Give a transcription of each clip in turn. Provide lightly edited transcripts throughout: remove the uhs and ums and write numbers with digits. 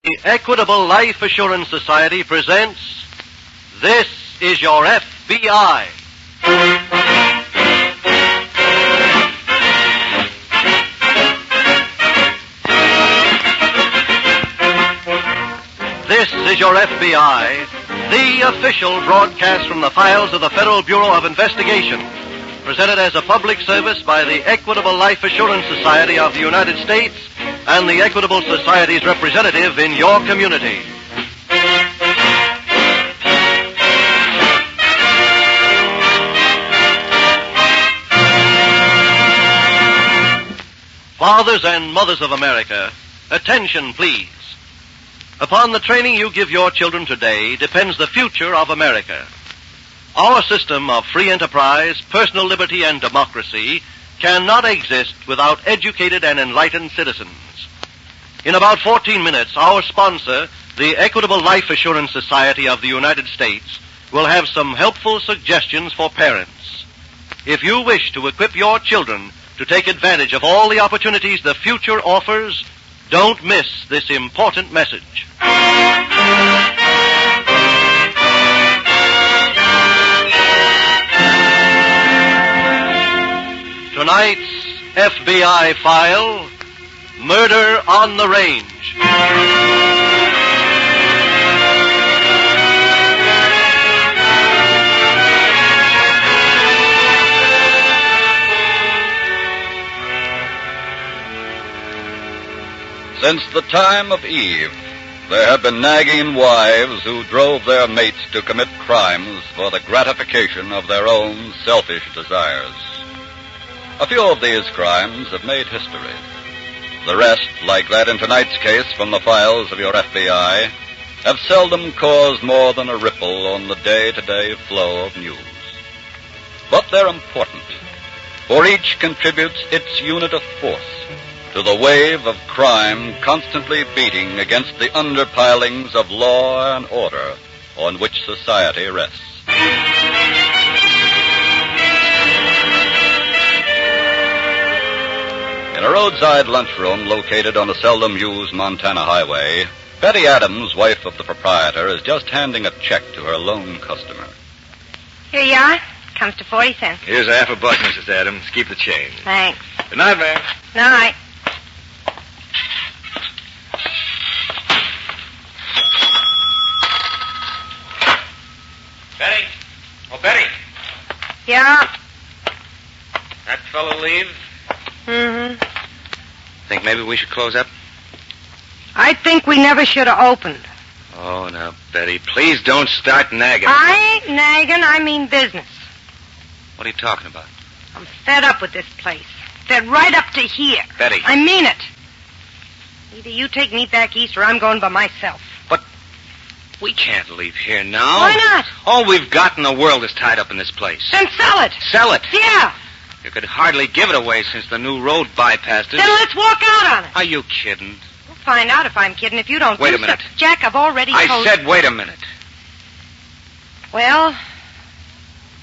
The Equitable Life Assurance Society presents This is Your F.B.I. This is Your F.B.I., the official broadcast from the files of the Federal Bureau of Investigation, presented as a public service by the Equitable Life Assurance Society of the United States and the Equitable Society's representative in your community. Fathers and mothers of America, attention please. Upon the training you give your children today depends the future of America. Our system of free enterprise, personal liberty, and democracy cannot exist without educated and enlightened citizens. In about 14 minutes, our sponsor, the Equitable Life Assurance Society of the United States, will have some helpful suggestions for parents. If you wish to equip your children to take advantage of all the opportunities the future offers, don't miss this important message. Tonight's FBI file, Murder on the Range. Since the time of Eve, there have been nagging wives who drove their mates to commit crimes for the gratification of their own selfish desires. A few of these crimes have made history. The rest, like that in tonight's case from the files of your FBI, have seldom caused more than a ripple on the day-to-day flow of news. But they're important, for each contributes its unit of force to the wave of crime constantly beating against the underpillings of law and order on which society rests. In a roadside lunchroom located on a seldom-used Montana highway, Betty Adams, wife of the proprietor, is just handing a check to her lone customer. Here you are. Comes to 40 cents. Here's $1/2, Mrs. Adams. Keep the change. Thanks. Good night, ma'am. Night. Betty. Oh, Betty. Yeah? That fellow leave? Mm-hmm. Think maybe we should close up? I think we never should have opened. Oh, now, Betty, please don't start nagging. I ain't nagging. I mean business. What are you talking about? I'm fed up with this place. Fed right up to here. Betty. I mean it. Either you take me back east or I'm going by myself. But we can't leave here now. Why not? All we've got in the world is tied up in this place. Then sell it. Sell it? Yeah. You could hardly give it away since the new road bypassed it. Then let's walk out on it. Are you kidding? We'll find out if I'm kidding if you don't Wait do a minute. so. Jack, I've already told I said wait a minute. Well,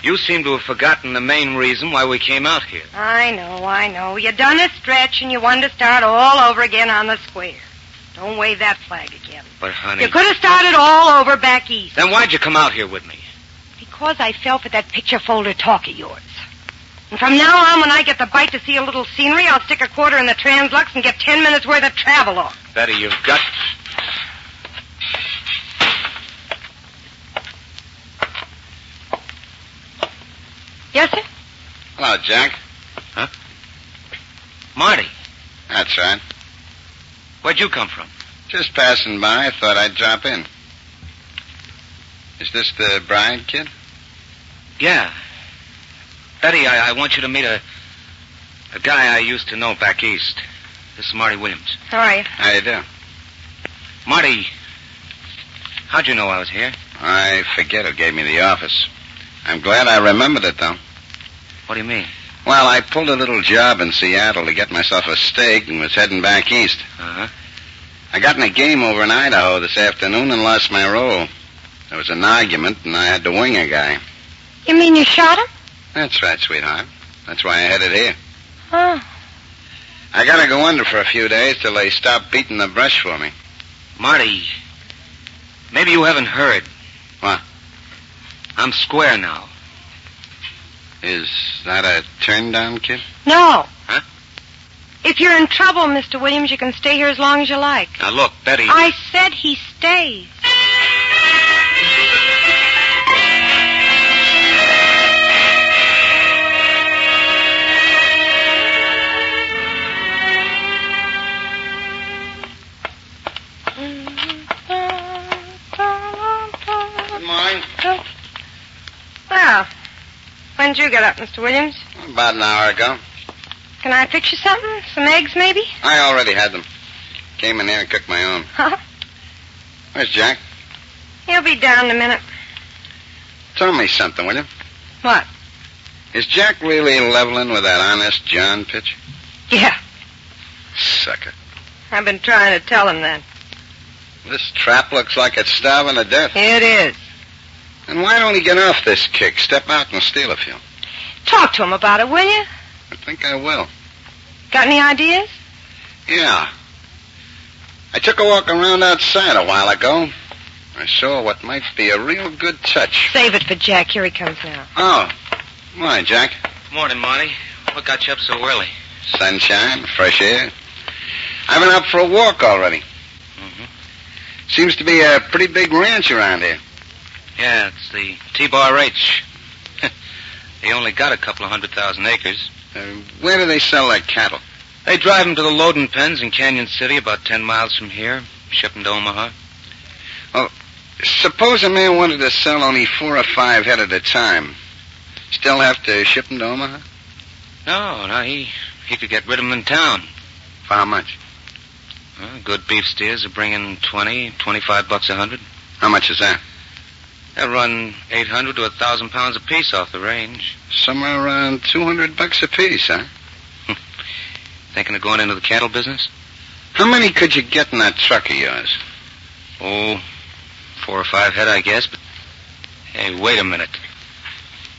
You seem to have forgotten the main reason why we came out here. I know. You done a stretch and you wanted to start all over again on the square. Don't wave that flag again. But, honey... You could have started all over back east. Then why'd you come out here with me? Because I fell for that picture folder talk of yours. And from now on, when I get the bite to see a little scenery, I'll stick a quarter in the Translux and get 10 minutes worth of travel off. Betty, you've got... Yes, sir? Hello, Jack. Huh? Marty, That's right. where'd you come from? Just passing by. I thought I'd drop in. Is this the bride, kid? Yeah. Betty, I want you to meet a guy I used to know back east. This is Marty Williams. How are you? How you do? Marty, how'd you know I was here? I forget who gave me the office. I'm glad I remembered it, though. What do you mean? Well, I pulled a little job in Seattle to get myself a steak and was heading back east. Uh-huh. I got in a game over in Idaho this afternoon and lost my role. There was an argument, and I had to wing a guy. You mean you shot him? That's right, sweetheart. That's why I headed here. Oh. I gotta go under for a few days till they stop beating the brush for me. Marty, maybe you haven't heard. What? I'm square now. Is that a turn down, kid? No. Huh? If you're in trouble, Mr. Williams, you can stay here as long as you like. Now, look, Betty... I said he stays. Good morning. Well, when did you get up, Mr. Williams? About an hour ago. Can I fix you something? Some eggs, maybe? I already had them. Came in here and cooked my own. Huh? Where's Jack? He'll be down in a minute. Tell me something, will you? What? Is Jack really leveling with that Honest John pitch? Yeah, Sucker. I've been trying to tell him that. This trap looks like it's starving to death. It is. And why don't he get off this kick? Step out and steal a few. Talk to him about it, will you? I think I will. Got any ideas? Yeah. I took a walk around outside a while ago. I saw what might be a real good touch. Save it for Jack. Here he comes now. Oh. Why, Jack? Morning, Marty. What got you up so early? Sunshine, fresh air. I've been out for a walk already. Mm-hmm. Seems to be a pretty big ranch around here. Yeah, it's the T-Bar H. They only got a couple of 100,000 acres. Where do they sell their cattle? They drive them to the loading pens in Canyon City, about 10 miles from here, ship them to Omaha. Well, suppose a man wanted to sell only 4 or 5 head at a time. Still have to ship them to Omaha? No, he could get rid of them in town. For how much? Well, good beef steers are bringing $25 a hundred. How much is that? They'll run 800 to 1,000 pounds apiece off the range. Somewhere around $200 apiece, huh? Thinking of going into the cattle business? How many could you get in that truck of yours? Oh, 4 or 5 head, I guess, but... Hey, wait a minute.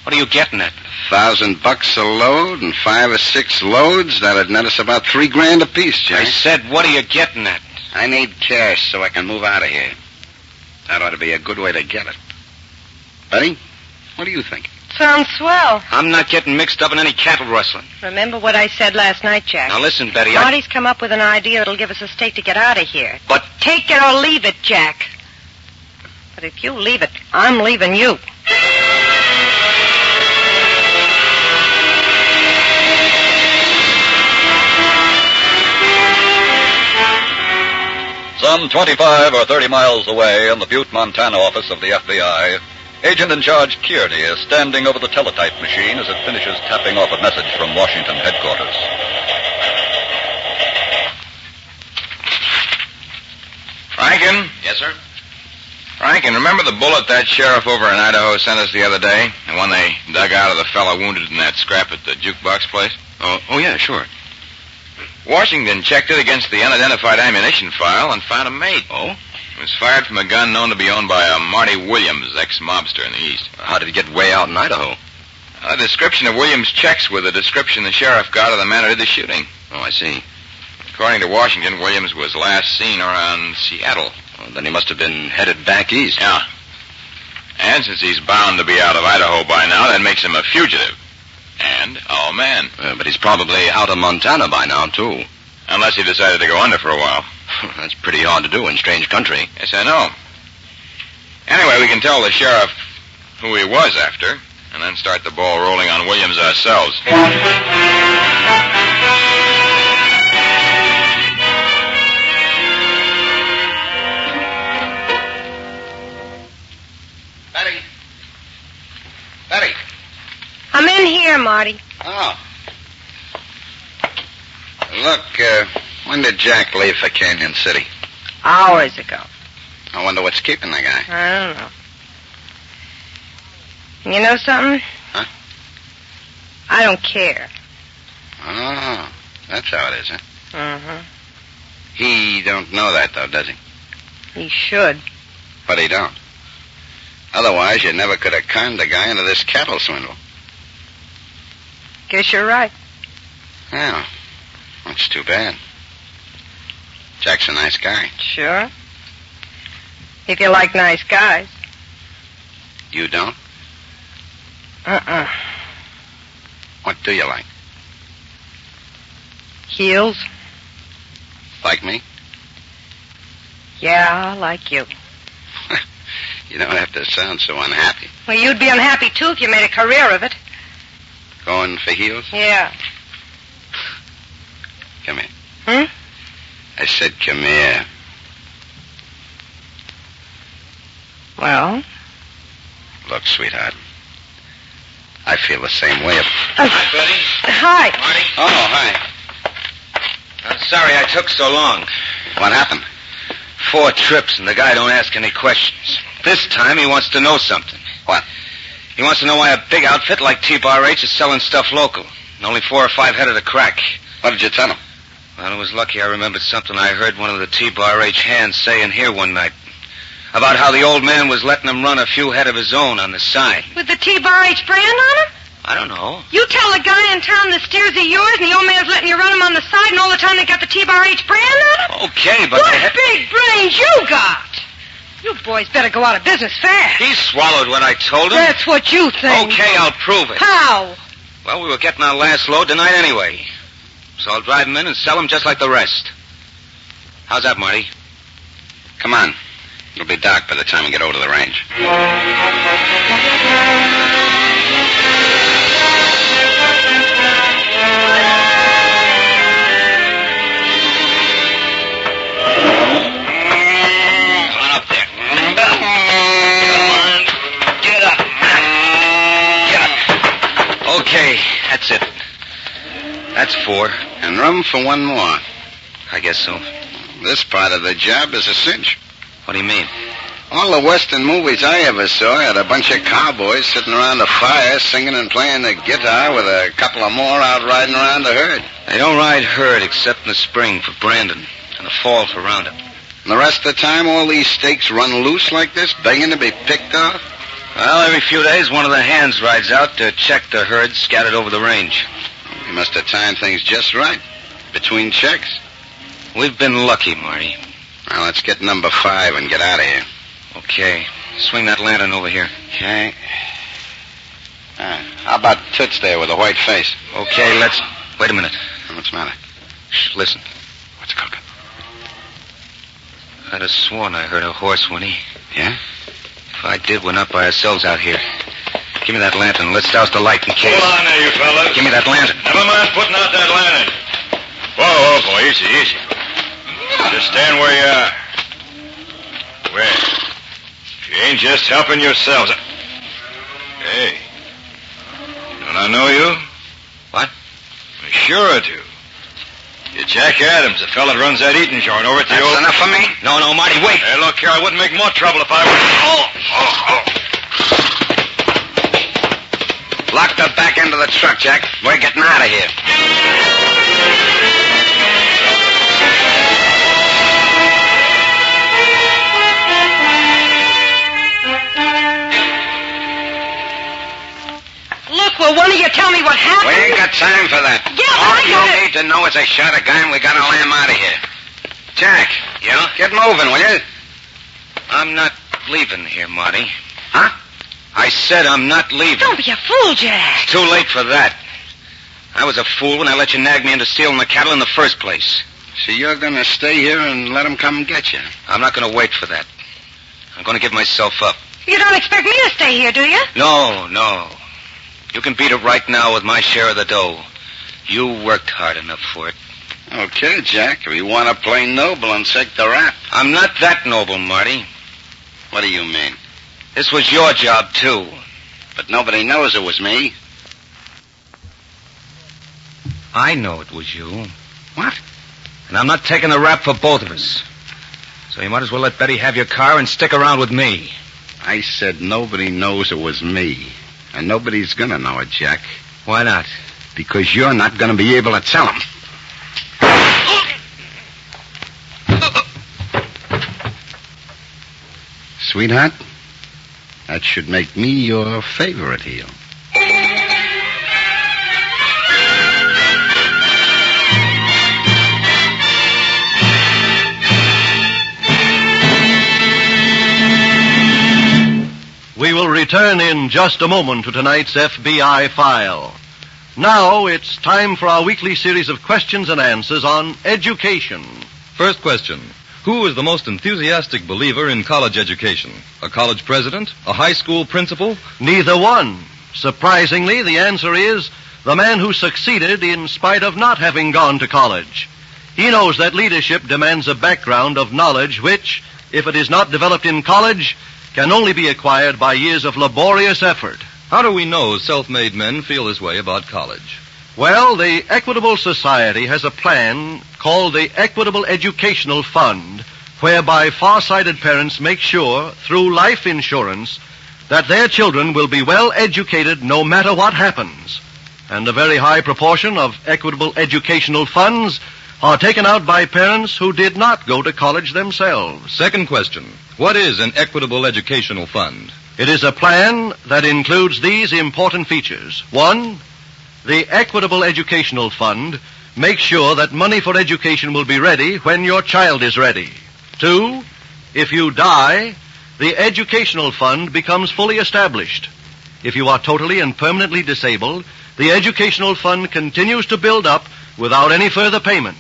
What are you getting at? $1,000 a load and 5 or 6 loads. That'd net us about $3,000 apiece, Jack. I said, what are you getting at? I need cash so I can move out of here. That ought to be a good way to get it. Betty, what do you think? Sounds swell. I'm not getting mixed up in any cattle rustling. Remember what I said last night, Jack? Now listen, Betty, Marty's come up with an idea that'll give us a stake to get out of here. But... Take it or leave it, Jack. But if you leave it, I'm leaving you. Some 25 or 30 miles away in the Butte, Montana office of the F.B.I., Agent in Charge Kearney is standing over the teletype machine as it finishes tapping off a message from Washington headquarters. Rankin? Yes, sir? Rankin, remember the bullet that sheriff over in Idaho sent us the other day? The one they dug out of the fellow wounded in that scrap at the jukebox place? Oh, yeah, sure. Washington checked it against the unidentified ammunition file and found a mate. Oh? It was fired from a gun known to be owned by a Marty Williams, ex-mobster in the East. How did it get way out in Idaho? A description of Williams checks with the description the sheriff got of the man who did the shooting. Oh, I see. According to Washington, Williams was last seen around Seattle. Well, then he must have been headed back east. Yeah. And since he's bound to be out of Idaho by now, that makes him a fugitive. And our man. But he's probably out of Montana by now, too. Unless he decided to go under for a while. That's pretty hard to do in strange country. Yes, I know. Anyway, we can tell the sheriff who he was after, and then start the ball rolling on Williams ourselves. Betty. I'm in here, Marty. Oh. Look, when did Jack leave for Canyon City? Hours ago. I wonder what's keeping the guy. I don't know. You know something? Huh? I don't care. Oh, that's how it is, huh? Uh-huh. He don't know that, though, does he? He should. But he don't. Otherwise, you never could have conned the guy into this cattle swindle. Guess you're right. Yeah. That's too bad. Jack's a nice guy. Sure. If you like nice guys. You don't? What do you like? Heels? Like me? Yeah, like you. You don't have to sound so unhappy. Well, you'd be unhappy, too, if you made a career of it. Going for heels? Yeah. Come here. Hmm? I said come here. Well? Look, sweetheart. I feel the same way. Hi, Betty. Hi. Marty. Oh, hi. I'm sorry I took so long. What happened? 4 trips, and the guy don't ask any questions. This time he wants to know something. What? He wants to know why a big outfit like T-Bar-H is selling stuff local. And only 4 or 5 head of the crack. What did you tell him? Well, it was lucky I remembered something I heard one of the T-Bar-H hands say in here one night. About how the old man was letting him run a few head of his own on the side. With the T-Bar-H brand on him? I don't know. You tell the guy in town the steers are yours, and the old man's letting you run them on the side, and all the time they got the T-Bar-H brand on them? Okay, but What big brains you got! You boys better go out of business fast. he swallowed what I told him. That's what you think. Okay, I'll prove it. How? Well, we were getting our last load tonight anyway. So I'll drive him in and sell him just like the rest. How's that, Marty? Come on. It'll be dark by the time we get over to the range. Come on up there. Come on. Get up. Get up. Okay, that's it. That's 4. And room for one more. I guess so. This part of the job is a cinch. What do you mean? All the Western movies I ever saw had a bunch of cowboys sitting around a fire singing and playing the guitar with a couple of more out riding around the herd. They don't ride herd except in the spring for branding and the fall for roundup. And the rest of the time, all these stakes run loose like this, begging to be picked off? Well, every few days one of the hands rides out to check the herd scattered over the range. You must have timed things just right. Between checks. We've been lucky, Marty. Now, let's get number 5 and get out of here. Okay. Swing that lantern over here. Okay. How about Toots there with a white face? Okay, let's... Wait a minute. What's the matter? Shh, listen. What's cooking? I'd have sworn I heard a horse whinny. Yeah? If I did, we're not by ourselves out here. Give me that lantern. Let's douse the light in case. Hold on there, you fellas. Give me that lantern. Never mind putting out that lantern. Whoa, boy, easy, easy. Just stand where you are. Well, if you ain't just helping yourselves. Hey, don't I know you? What? Sure I do. You're Jack Adams, the fella that runs that eating joint over at the That's old... enough for me? No, Marty, wait. Hey, look here, I wouldn't make more trouble if I were... Lock the back end of the truck, Jack. We're getting out of here. Look, will one of you tell me what happened? We ain't got time for that. Yeah, All I got you it. need to know is I shot a guy and we gotta lay him out of here. Jack. Yeah? Get moving, will you? I'm not leaving here, Marty. Huh? I said I'm not leaving. Don't be a fool, Jack. Too late for that. I was a fool when I let you nag me into stealing the cattle in the first place. So you're gonna stay here and let him come and get you? I'm not going to wait for that. I'm going to give myself up. You don't expect me to stay here, do you? No. You can beat it right now with my share of the dough. You worked hard enough for it. Okay, Jack. If you want to play noble and take the rap. I'm not that noble, Marty. What do you mean? This was your job, too. But nobody knows it was me. I know it was you. What? And I'm not taking the rap for both of us. So you might as well let Betty have your car and stick around with me. I said nobody knows it was me. And nobody's gonna know it, Jack. Why not? Because you're not gonna be able to tell them. Sweetheart, that should make me your favorite heel. return in just a moment to tonight's F.B.I. file. Now it's time for our weekly series of questions and answers on education. First question. Who is the most enthusiastic believer in college education? A college president? A high school principal? Neither one. Surprisingly, the answer is the man who succeeded in spite of not having gone to college. He knows that leadership demands a background of knowledge which, if it is not developed in college, can only be acquired by years of laborious effort. How do we know self-made men feel this way about college? Well, the Equitable Society has a plan called the Equitable Educational Fund, whereby far-sighted parents make sure, through life insurance, that their children will be well educated no matter what happens. And a very high proportion of equitable educational funds are taken out by parents who did not go to college themselves. Second question. What is an equitable educational fund? It is a plan that includes these important features. 1, the Equitable Educational Fund makes sure that money for education will be ready when your child is ready. 2, if you die, the Educational Fund becomes fully established. If you are totally and permanently disabled, the Educational Fund continues to build up without any further payment.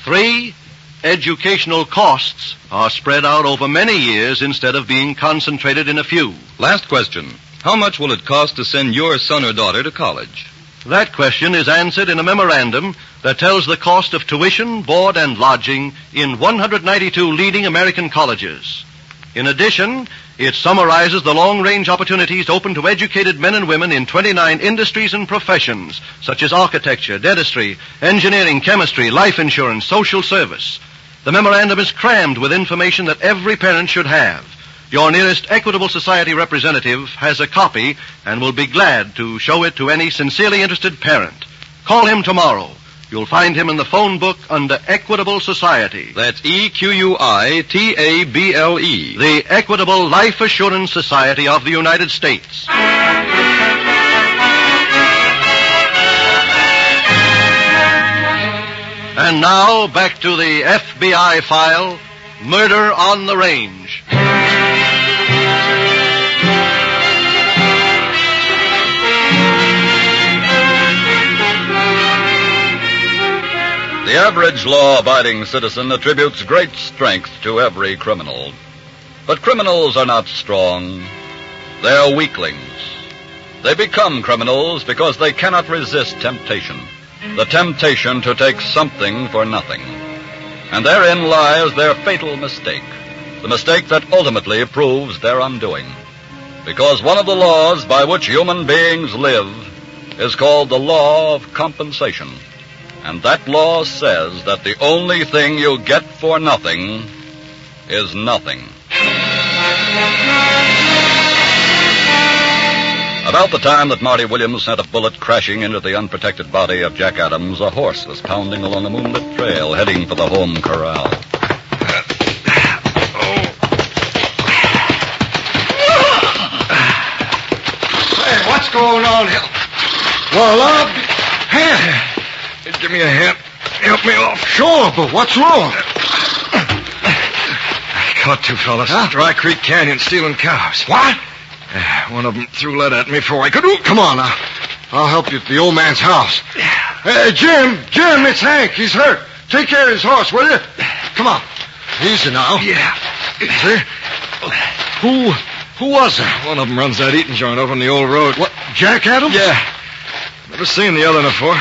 3, educational costs are spread out over many years instead of being concentrated in a few. Last question. How much will it cost to send your son or daughter to college? That question is answered in a memorandum that tells the cost of tuition, board, and lodging in 192 leading American colleges. In addition, it summarizes the long-range opportunities open to educated men and women in 29 industries and professions, such as architecture, dentistry, engineering, chemistry, life insurance, social service. The memorandum is crammed with information that every parent should have. Your nearest Equitable Society representative has a copy and will be glad to show it to any sincerely interested parent. Call him tomorrow. You'll find him in the phone book under Equitable Society. That's EQUITABLE. The Equitable Life Assurance Society of the United States. And now, back to the FBI file, Murder on the Range. The average law-abiding citizen attributes great strength to every criminal. But criminals are not strong. They're weaklings. They become criminals because they cannot resist temptation. The temptation to take something for nothing. And therein lies their fatal mistake. The mistake that ultimately proves their undoing. Because one of the laws by which human beings live is called the law of compensation. And that law says that the only thing you get for nothing is nothing. About the time that Marty Williams sent a bullet crashing into the unprotected body of Jack Adams, a horse was pounding along a moonlit trail, heading for the home corral. Hey, what's going on here? Well, hand. Give me a hand. Help me off. Sure, but what's wrong? I caught two fellas. Huh? Dry Creek Canyon stealing cows. What? One of them threw lead at me before I could... Come on now. I'll help you at the old man's house. Hey, Jim, it's Hank. He's hurt. Take care of his horse, will you? Come on. Easy now. Yeah. See? Who was it? One of them runs that eating joint over on the old road. What, Jack Adams? Yeah. Never seen the other before.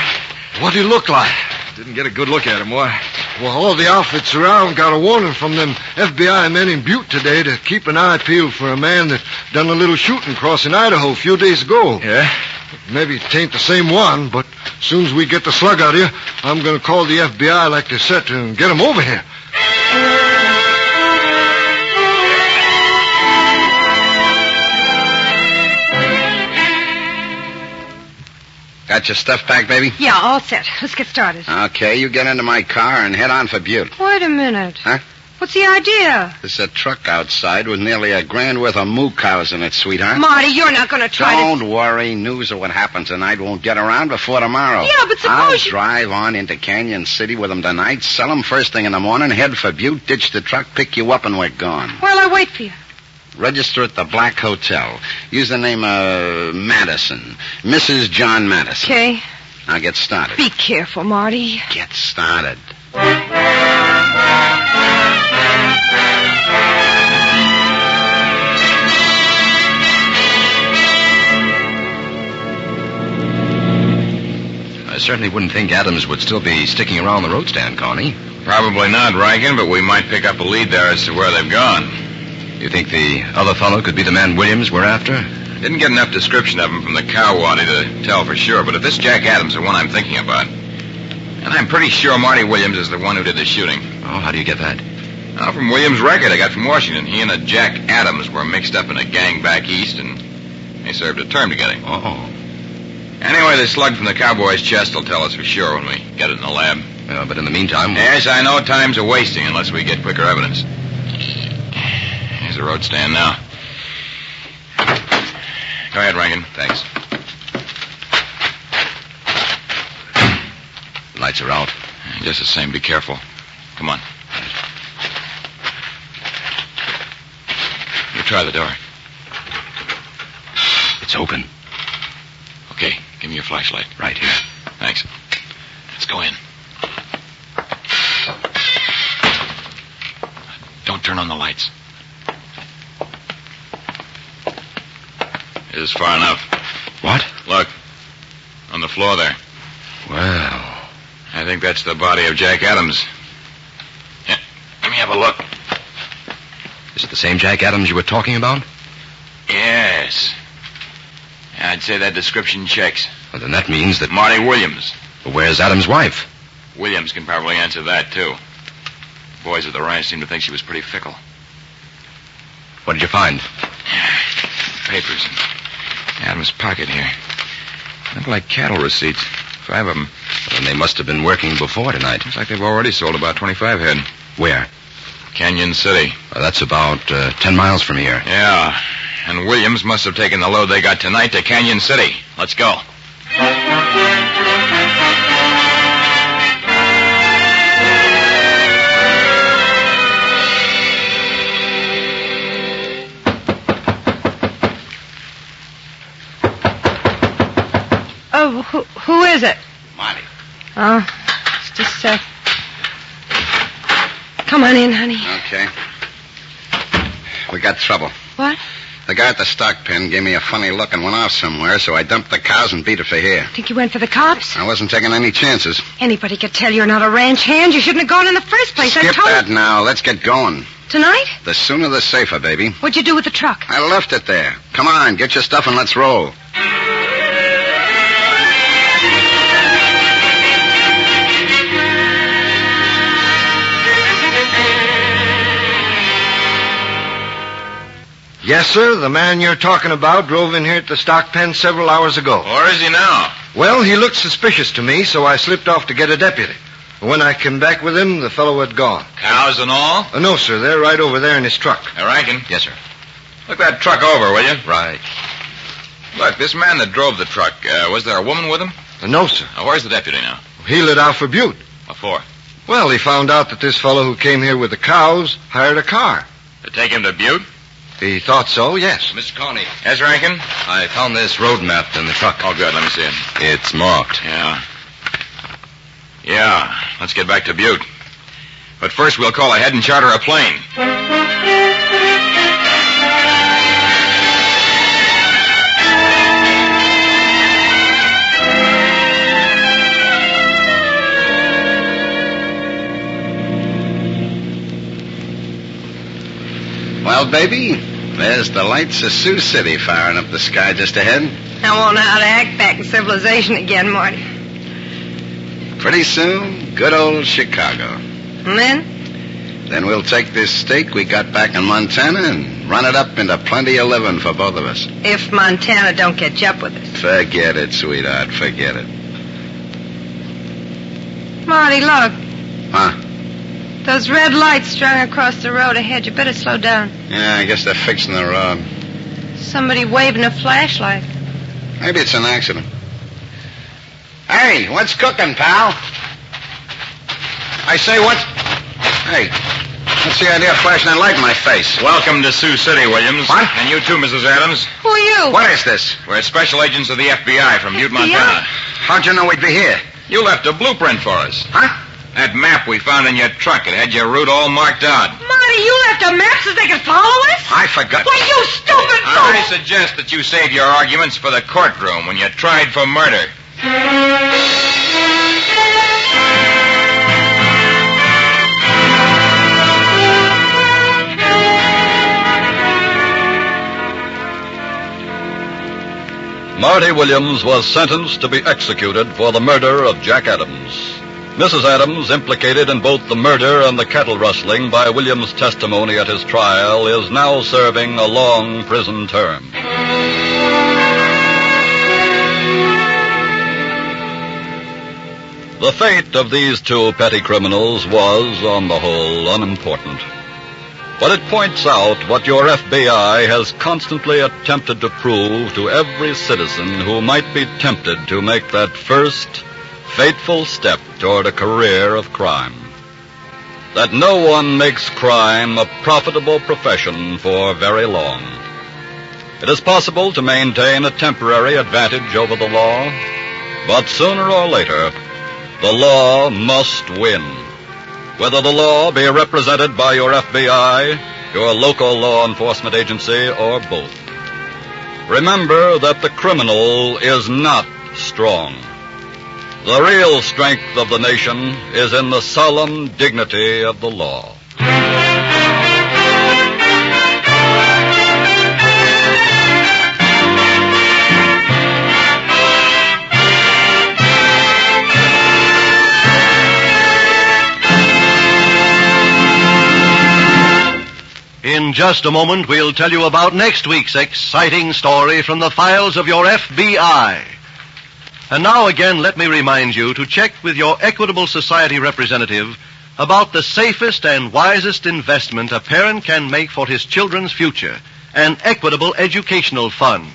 What'd he look like? Didn't get a good look at him, why? Well, all the outfits around got a warning from them FBI men in Butte today to keep an eye peeled for a man that done a little shooting crossing Idaho a few days ago. Yeah? Maybe it ain't the same one, but as soon as we get the slug out of here, I'm going to call the FBI like they said and get him over here. Got your stuff packed, baby? Yeah, all set. Let's get started. Okay, you get into my car and head on for Butte. Wait a minute. Huh? What's the idea? There's a truck outside with nearly $1,000 worth of moo cows in it, sweetheart. Marty, you're not going to try Don't worry. News of what happened tonight won't get around before tomorrow. Yeah, but suppose I'll drive on into Canyon City with them tonight, sell them first thing in the morning, head for Butte, ditch the truck, pick you up, and we're gone. Well, I'll wait for you. Register at the Black Hotel. Use the name Madison. Mrs. John Madison. Okay. Now get started. Be careful, Marty. Get started. I certainly wouldn't think Adams would still be sticking around the road stand, Connie. Probably not, Rankin, but we might pick up a lead there as to where they've gone. You think the other fellow could be the man Williams we're after? Didn't get enough description of him from the cow waddy to tell for sure, but if this Jack Adams is the one I'm thinking about. And I'm pretty sure Marty Williams is the one who did the shooting. Oh, how do you get that? Well, from Williams' record I got from Washington, he and a Jack Adams were mixed up in a gang back east, and they served a term together. Oh. Anyway, the slug from the cowboy's chest will tell us for sure when we get it in the lab. But in the meantime... Yes, I know time's a wasting unless we get quicker evidence. Here's the road stand now. Go ahead, Rankin. Thanks. The lights are out. Just the same, be careful. Come on. You try the door. It's open. Okay, give me your flashlight. Right here. Thanks. Let's go in. Don't turn on the lights. It is far enough. What? Look. On the floor there. Well... I think that's the body of Jack Adams. Yeah, let me have a look. Is it the same Jack Adams you were talking about? Yes. I'd say that description checks. Well, then that means that... Marty Williams. Well, where's Adams' wife? Williams can probably answer that, too. Boys at the ranch seem to think she was pretty fickle. What did you find? Papers in Adams' pocket here. Look like cattle receipts. 5 of them. Well, then they must have been working before tonight. Looks like they've already sold about 25 head. Where? Canyon City. That's about 10 miles from here. Yeah. And Williams must have taken the load they got tonight to Canyon City. Let's go. Oh, who is it? Marty. Oh, it's just Seth. Come on in, honey. Okay. We got trouble. What? The guy at the stock pen gave me a funny look and went off somewhere, so I dumped the cows and beat it for here. Think you went for the cops? I wasn't taking any chances. Anybody could tell you're not a ranch hand. You shouldn't have gone in the first place. Skip that now. Let's get going. Tonight? The sooner the safer, baby. What'd you do with the truck? I left it there. Come on, get your stuff and let's roll. Yes, sir. The man you're talking about drove in here at the stock pen several hours ago. Where is he now? Well, he looked suspicious to me, so I slipped off to get a deputy. When I came back with him, the fellow had gone. Cows and all? No, sir. They're right over there in his truck. Rankin? Yes, sir. Look that truck over, will you? Right. Look, this man that drove the truck, was there a woman with him? No, sir. Where's the deputy now? He lit out for Butte. What for? Well, he found out that this fellow who came here with the cows hired a car. To take him to Butte? He thought so, yes. Mr. Connie. Yes, Rankin? I found this road map in the truck. Oh, good. Let me see it. It's marked. Yeah, let's get back to Butte. But first we'll call ahead and charter a plane. Well, baby, there's the lights of Sioux City firing up the sky just ahead. I won't know how to act back in civilization again, Marty. Pretty soon, good old Chicago. And then? Then we'll take this stake we got back in Montana and run it up into plenty of living for both of us. If Montana don't catch up with us. Forget it, sweetheart. Forget it. Marty, look. Huh? Those red lights strung across the road ahead. You better slow down. Yeah, I guess they're fixing the road. Somebody waving a flashlight. Maybe it's an accident. Hey, what's cooking, pal? I say, what's... Hey, What's the idea of flashing that light in my face? Welcome to Sioux City, Williams. What? And you too, Mrs. Adams. Who are you? What is this? We're special agents of the F.B.I. from Butte, Montana. How'd you know we'd be here? You left a blueprint for us. Huh? That map we found in your truck, it had your route all marked out. Marty, you left a map so they could follow us? I forgot. Why, you stupid fool! I suggest that you save your arguments for the courtroom when you're tried for murder. Marty Williams was sentenced to be executed for the murder of Jack Adams. Mrs. Adams, implicated in both the murder and the cattle rustling by Williams' testimony at his trial, is now serving a long prison term. The fate of these two petty criminals was, on the whole, unimportant. But it points out what your FBI has constantly attempted to prove to every citizen who might be tempted to make that first fateful step toward a career of crime. That no one makes crime a profitable profession for very long. It is possible to maintain a temporary advantage over the law, but sooner or later, the law must win. Whether the law be represented by your FBI, your local law enforcement agency, or both. Remember that the criminal is not strong. The real strength of the nation is in the solemn dignity of the law. In just a moment, we'll tell you about next week's exciting story from the files of your FBI. And now again, let me remind you to check with your Equitable Society representative about the safest and wisest investment a parent can make for his children's future, an Equitable Educational Fund.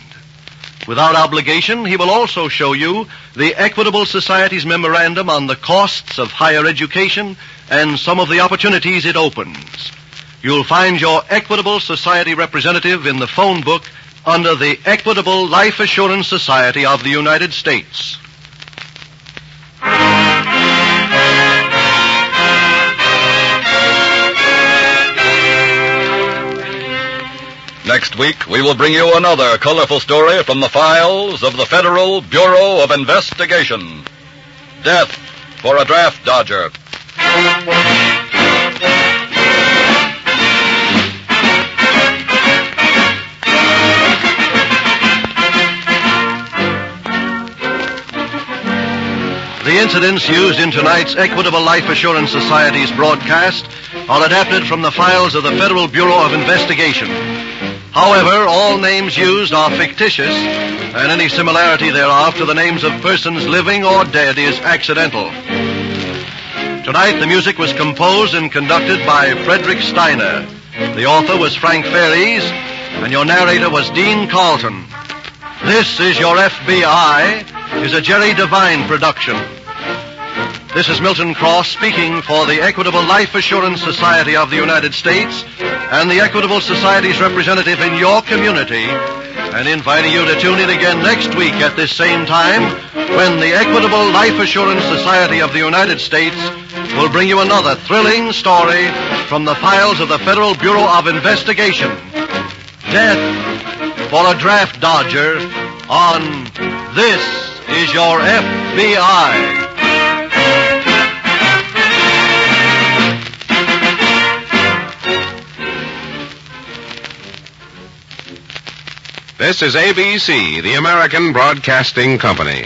Without obligation, he will also show you the Equitable Society's memorandum on the costs of higher education and some of the opportunities it opens. You'll find your Equitable Society representative in the phone book under the Equitable Life Assurance Society of the United States. Next week, we will bring you another colorful story from the files of the Federal Bureau of Investigation. Death for a Draft Dodger. The incidents used in tonight's Equitable Life Assurance Society's broadcast are adapted from the files of the Federal Bureau of Investigation. However, all names used are fictitious, and any similarity thereof to the names of persons living or dead is accidental. Tonight, the music was composed and conducted by Frederick Steiner. The author was Frank Ferries, and your narrator was Dean Carlton. This is Your FBI is a Jerry Devine production. This is Milton Cross speaking for the Equitable Life Assurance Society of the United States and the Equitable Society's representative in your community, and inviting you to tune in again next week at this same time when the Equitable Life Assurance Society of the United States will bring you another thrilling story from the files of the Federal Bureau of Investigation. Death for a Draft Dodger on This is Your FBI. This is ABC, the American Broadcasting Company.